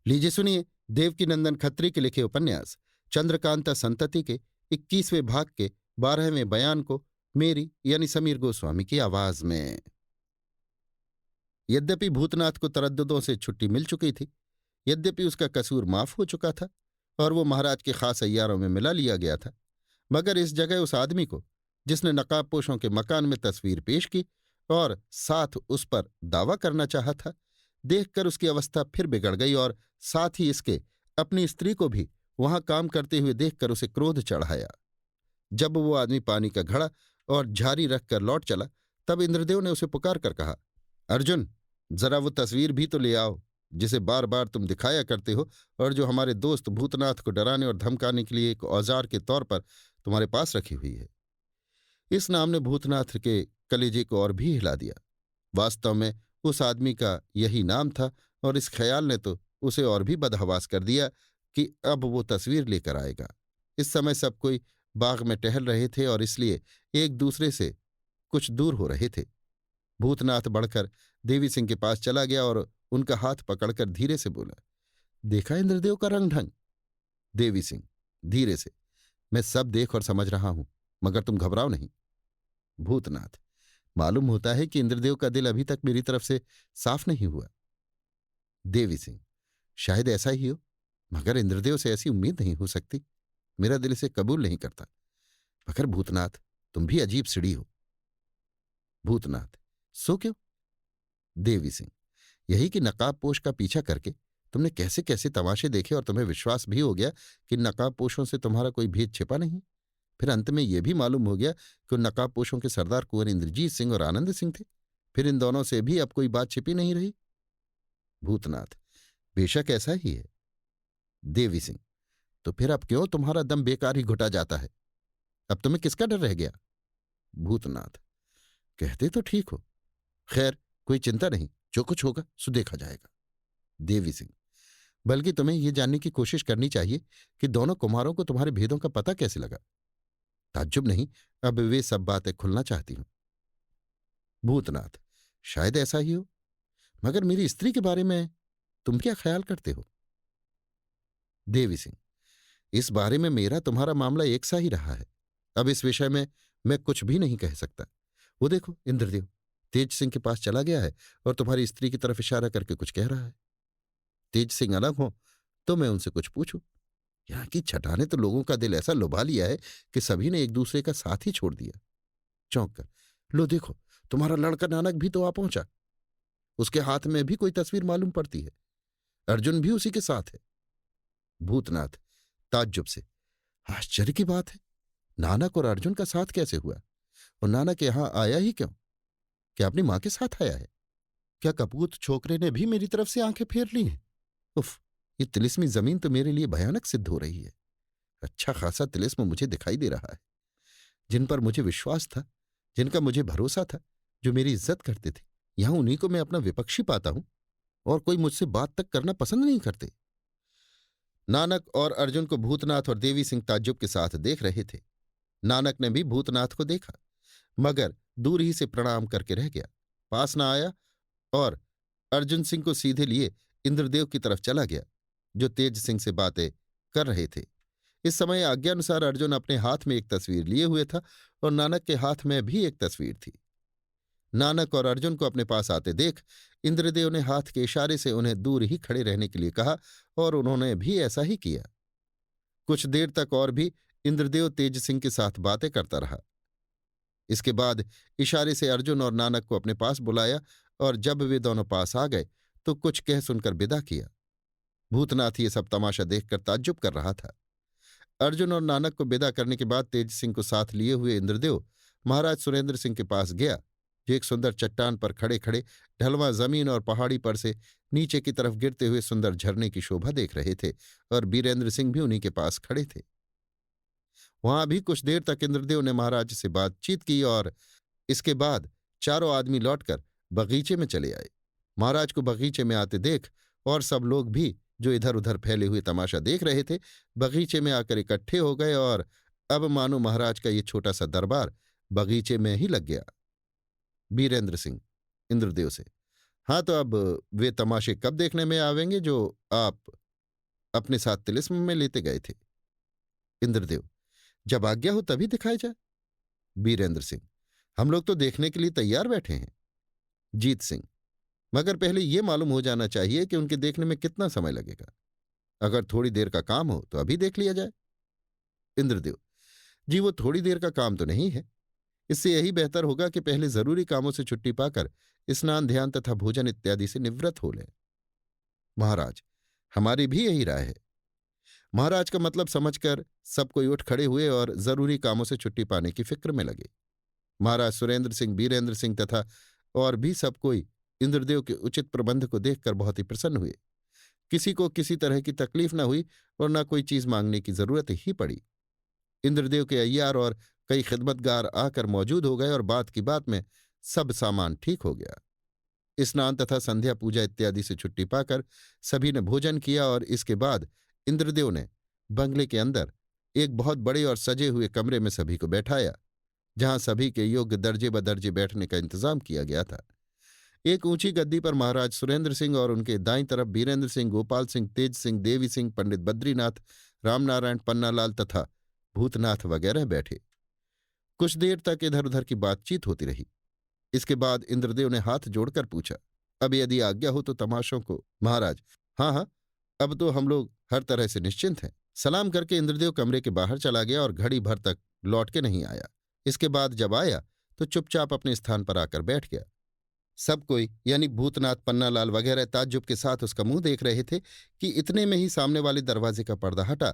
लीजिए सुनिए देवकीनंदन खत्री के लिखे उपन्यास चंद्रकांता संतति के 21वें भाग के 12वें बयान को मेरी यानी समीर गोस्वामी की आवाज में। यद्यपि भूतनाथ को तरद्दुदों से छुट्टी मिल चुकी थी, यद्यपि उसका कसूर माफ हो चुका था और वो महाराज के खास अय्यारों में मिला लिया गया था, मगर इस जगह उस आदमी को जिसने नकाबपोशों के मकान में तस्वीर पेश की और साथ उस पर दावा करना चाहा था, देखकर उसकी अवस्था फिर बिगड़ गई और साथ ही इसके अपनी स्त्री को भी वहां काम करते हुए देखकर उसे क्रोध चढ़ाया। जब वो आदमी पानी का घड़ा और झारी रखकर लौट चला, तब इंद्रदेव ने उसे पुकार कर कहा, अर्जुन, जरा वो तस्वीर भी तो ले आओ जिसे बार बार तुम दिखाया करते हो और जो हमारे दोस्त भूतनाथ को डराने और धमकाने के लिए एक औजार के तौर पर तुम्हारे पास रखी हुई है। इस नाम ने भूतनाथ के कलेजे को और भी हिला दिया। वास्तव में उस आदमी का यही नाम था और इस ख्याल ने तो उसे और भी बदहवास कर दिया कि अब वो तस्वीर लेकर आएगा। इस समय सब कोई बाग में टहल रहे थे और इसलिए एक दूसरे से कुछ दूर हो रहे थे। भूतनाथ बढ़कर देवी सिंह के पास चला गया और उनका हाथ पकड़कर धीरे से बोला, देखा इंद्रदेव का रंग ढंग? देवी सिंह धीरे से, मैं सब देख और समझ रहा हूं, मगर तुम घबराओ नहीं। भूतनाथ, मालूम होता है कि इंद्रदेव का दिल अभी तक मेरी तरफ से साफ नहीं हुआ। देवी सिंह, शायद ऐसा ही हो, मगर इंद्रदेव से ऐसी उम्मीद नहीं हो सकती। मेरा दिल इसे कबूल नहीं करता। मगर भूतनाथ, तुम भी अजीब सिड़ी हो। भूतनाथ, सो क्यों? देवी सिंह, यही कि नकाबपोश का पीछा करके तुमने कैसे कैसे तमाशे देखे और तुम्हें विश्वास भी हो गया कि नकाबपोशों से तुम्हारा कोई भेद छिपा नहीं। फिर अंत में यह भी मालूम हो गया कि उन नकाबपोशों के सरदार कुंवर इंद्रजीत सिंह और आनंद सिंह थे। फिर इन दोनों से भी अब कोई बात छिपी नहीं रही। भूतनाथ, बेशक ऐसा ही है। देवी सिंह, तो फिर अब क्यों तुम्हारा दम बेकार ही घुटा जाता है? अब तुम्हें किसका डर रह गया? भूतनाथ, कहते तो ठीक हो। खैर, कोई चिंता नहीं, जो कुछ होगा सो देखा जाएगा। देवी सिंह, बल्कि तुम्हें यह जानने की कोशिश करनी चाहिए कि दोनों कुमारों को तुम्हारे भेदों का पता कैसे लगा। ताज्जुब नहीं, अब वे सब बातें खुलना चाहती हूं। भूतनाथ, शायद ऐसा ही हो, मगर मेरी स्त्री के बारे में तुम क्या ख्याल करते हो? देवी सिंह, इस बारे में मेरा तुम्हारा मामला एक सा ही रहा है। अब इस विषय में मैं कुछ भी नहीं कह सकता। वो देखो, इंद्रदेव तेज सिंह के पास चला गया है और तुम्हारी स्त्री की तरफ इशारा करके कुछ कह रहा है। तेज सिंह अलग हो तो मैं उनसे कुछ पूछूं। यहाँ की छटा ने तो लोगों का दिल ऐसा लुभा लिया है कि सभी ने एक दूसरे का साथ ही छोड़ दिया। चौंक कर, लो देखो, तुम्हारा लड़का नानक भी तो आ पहुंचा। उसके हाथ में भी कोई तस्वीर मालूम पड़ती है। अर्जुन भी उसी के साथ है। भूतनाथ ताज्जुब से, आश्चर्य की बात है, नानक और अर्जुन का साथ कैसे हुआ? और नानक यहां आया ही क्यों? क्या अपनी मां के साथ आया है? क्या कपूत छोकरे ने भी मेरी तरफ से आंखें फेर ली हैं? उफ, ये तिलिस्मी जमीन तो मेरे लिए भयानक सिद्ध हो रही है। अच्छा खासा तिलिस्म मुझे दिखाई दे रहा है। जिन पर मुझे विश्वास था, जिनका मुझे भरोसा था, जो मेरी इज्जत करते थे, यहां उन्हीं को मैं अपना विपक्षी पाता हूं और कोई मुझसे बात तक करना पसंद नहीं करते। नानक और अर्जुन को भूतनाथ और देवी सिंह ताज्जुब के साथ देख रहे थे। नानक ने भी भूतनाथ को देखा, मगर दूर ही से प्रणाम करके रह गया, पास न आया और अर्जुन सिंह को सीधे लिए इंद्रदेव की तरफ चला गया, जो तेज सिंह से बातें कर रहे थे। इस समय आज्ञानुसार अर्जुन अपने हाथ में एक तस्वीर लिए हुए था और नानक के हाथ में भी एक तस्वीर थी। नानक और अर्जुन को अपने पास आते देख इंद्रदेव ने हाथ के इशारे से उन्हें दूर ही खड़े रहने के लिए कहा और उन्होंने भी ऐसा ही किया। कुछ देर तक और भी इंद्रदेव तेज सिंह के साथ बातें करता रहा। इसके बाद इशारे से अर्जुन और नानक को अपने पास बुलाया और जब वे दोनों पास आ गए तो कुछ कह सुनकर विदा किया। भूतनाथ ये सब तमाशा देखकर ताज्जुब कर रहा था। अर्जुन और नानक को विदा करने के बाद तेज सिंह को साथ लिए हुए इंद्रदेव महाराज सुरेंद्र सिंह के पास गया, जो एक सुंदर चट्टान पर खड़े खड़े ढलवां जमीन और पहाड़ी पर से नीचे की तरफ गिरते हुए सुंदर झरने की शोभा देख रहे थे और बीरेंद्र सिंह भी उन्हीं के पास खड़े थे। वहां भी कुछ देर तक इंद्रदेव ने महाराज से बातचीत की और इसके बाद चारों आदमी लौटकर बगीचे में चले आए। महाराज को बगीचे में आते देख और सब लोग भी जो इधर उधर फैले हुए तमाशा देख रहे थे, बगीचे में आकर इकट्ठे हो गए और अब मानो महाराज का ये छोटा सा दरबार बगीचे में ही लग गया। बीरेंद्र सिंह इंद्रदेव से, हाँ, तो अब वे तमाशे कब देखने में आवेंगे जो आप अपने साथ तिलिस्म में लेते गए थे। इंद्रदेव: जब आज्ञा हो तभी दिखाया जाए। बीरेंद्र सिंह: हम लोग तो देखने के लिए तैयार बैठे हैं। जीत सिंह: मगर पहले यह मालूम हो जाना चाहिए कि उनके देखने में कितना समय लगेगा। अगर थोड़ी देर का काम हो तो अभी देख लिया जाए। इंद्रदेव: जी वो थोड़ी देर का काम तो नहीं है। इससे यही बेहतर होगा कि पहले जरूरी कामों से छुट्टी पाकर स्नान ध्यान तथा भोजन इत्यादि से निवृत्त हो लें। महाराज: हमारी भी यही राय है। महाराज का मतलब समझकर सब कोई उठ खड़े हुए और जरूरी कामों से छुट्टी पाने की फिक्र में लगे। महाराज सुरेंद्र सिंह, बीरेंद्र सिंह तथा और भी सब कोई इंद्रदेव के उचित प्रबंध को देखकर बहुत ही प्रसन्न हुए। किसी को किसी तरह की तकलीफ न हुई और न कोई चीज मांगने की जरूरत ही पड़ी। इंद्रदेव के अय्यार और कई खिदमतगार आकर मौजूद हो गए और बात की बात में सब सामान ठीक हो गया। स्नान तथा संध्या पूजा इत्यादि से छुट्टी पाकर सभी ने भोजन किया और इसके बाद इंद्रदेव ने बंगले के अंदर एक बहुत बड़े और सजे हुए कमरे में सभी को बैठाया, जहां सभी के योग्य दर्जे बदर्जे बैठने का इंतजाम किया गया था। एक ऊंची गद्दी पर महाराज सुरेंद्र सिंह और उनके दाईं तरफ बीरेंद्र सिंह, गोपाल सिंह, तेज सिंह, देवी सिंह, पंडित बद्रीनाथ, रामनारायण, पन्नालाल तथा भूतनाथ वगैरह बैठे। कुछ देर तक इधर उधर की बातचीत होती रही। इसके बाद इंद्रदेव ने हाथ जोड़कर पूछा, अब यदि आज्ञा हो तो तमाशों को। महाराज: हाँ हाँ, अब तो हम लोग हर तरह से निश्चिंत हैं। सलाम करके इंद्रदेव कमरे के बाहर चला गया और घड़ी भर तक लौट के नहीं आया। इसके बाद जब आया तो चुपचाप अपने स्थान पर आकर बैठ गया। सब कोई यानी भूतनाथ, पन्नालाल वगैरह ताज्जुब के साथ उसका मुंह देख रहे थे कि इतने में ही सामने वाले दरवाजे का पर्दा हटा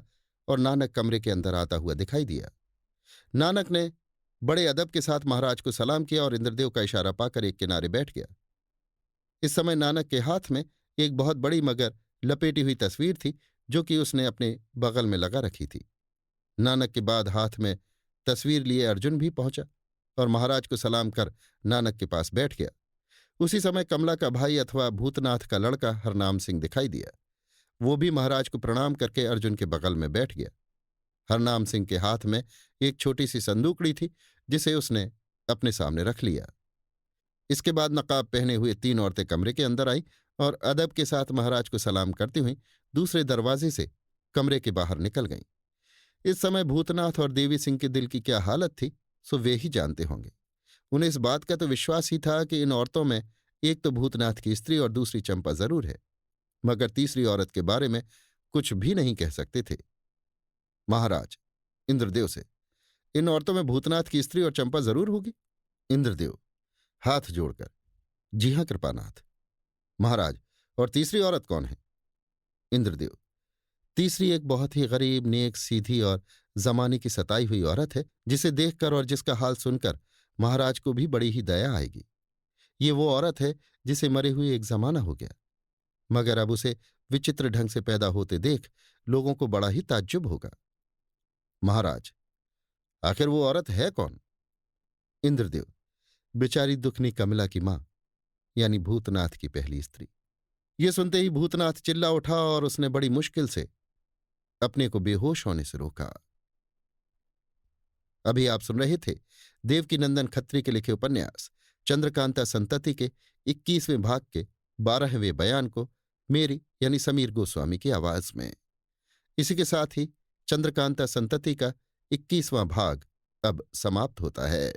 और नानक कमरे के अंदर आता हुआ दिखाई दिया। नानक ने बड़े अदब के साथ महाराज को सलाम किया और इंद्रदेव का इशारा पाकर एक किनारे बैठ गया। इस समय नानक के हाथ में एक बहुत बड़ी मगर लपेटी हुई तस्वीर थी, जो कि उसने अपने बगल में लगा रखी थी। नानक के बाद हाथ में तस्वीर लिए अर्जुन भी पहुंचा और महाराज को सलाम कर नानक के पास बैठ गया। उसी समय कमला का भाई अथवा भूतनाथ का लड़का हरनाम सिंह दिखाई दिया। वो भी महाराज को प्रणाम करके अर्जुन के बगल में बैठ गया। हरनाम सिंह के हाथ में एक छोटी सी संदूकड़ी थी, जिसे उसने अपने सामने रख लिया। इसके बाद नकाब पहने हुए 3 औरतें कमरे के अंदर आईं और अदब के साथ महाराज को सलाम करती हुई दूसरे दरवाजे से कमरे के बाहर निकल गईं। इस समय भूतनाथ और देवी सिंह के दिल की क्या हालत थी सो वे ही जानते होंगे। उन्हें इस बात का तो विश्वास ही था कि इन औरतों में एक तो भूतनाथ की स्त्री और दूसरी चंपा जरूर है, मगर तीसरी औरत के बारे में कुछ भी नहीं कह सकते थे। महाराज इंद्रदेव से: इन औरतों में भूतनाथ की स्त्री और चंपा जरूर होगी। इंद्रदेव हाथ जोड़कर: जी हां कृपानाथ। महाराज: और तीसरी औरत कौन है? इंद्रदेव: तीसरी एक बहुत ही गरीब, नेक, सीधी और जमाने की सताई हुई औरत है, जिसे देखकर और जिसका हाल सुनकर महाराज को भी बड़ी ही दया आएगी। ये वो औरत है जिसे मरे हुए एक जमाना हो गया, मगर अब उसे विचित्र ढंग से पैदा होते देख लोगों को बड़ा ही ताज्जुब होगा। महाराज: आखिर वो औरत है कौन? इंद्रदेव: बेचारी दुखनी कमला की मां, यानी भूतनाथ की पहली स्त्री। ये सुनते ही भूतनाथ चिल्ला उठा और उसने बड़ी मुश्किल से अपने को बेहोश होने से रोका। अभी आप सुन रहे थे देवकीनंदन खत्री के लिखे उपन्यास चंद्रकांता संतति के 21वें भाग के 12वें बयान को मेरी यानी समीर गोस्वामी की आवाज में। इसी के साथ ही चंद्रकांता संतति का 21वां भाग अब समाप्त होता है।